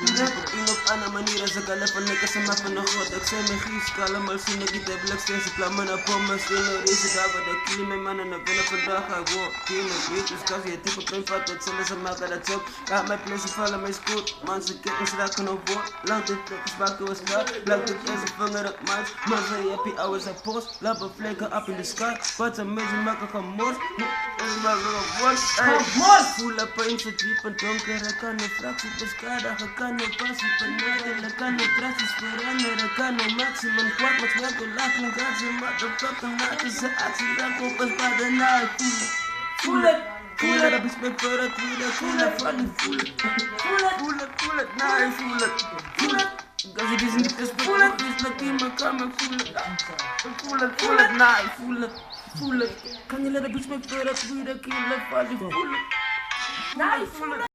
In op andere manieren segala panay kasama panahon Aksay may khis kala malsin na kita black stairs Plama na pomas Tino risa dapat Akili may mana na pinapandaka Wo Tino bitches kasi ya tipo prem fatot Sila sa mga kadatsog Kahit may place fala may scoot Man sakit ang sila ka no vote Lang titis back to us ka Lang titis sa pangarap mas Masa yapi hours sa post Laba flake up in the sky But amazing makakamors Makakamors Pula pa in sa tripan Tong karakan na fraksi Paskada Hakano pasi panada Lakano trasis Parana Rakano maximum Quat max nato Laking gazi Motherfucker nato sa aksi Rako paspada na Pula Pula Rabis may para Tira Pula Funny Pula Pula Na Pula Kasi gising di pes Pula Pis laki makama Pula Na Pula Kanya la rabis may para Tira Kila Funny Pula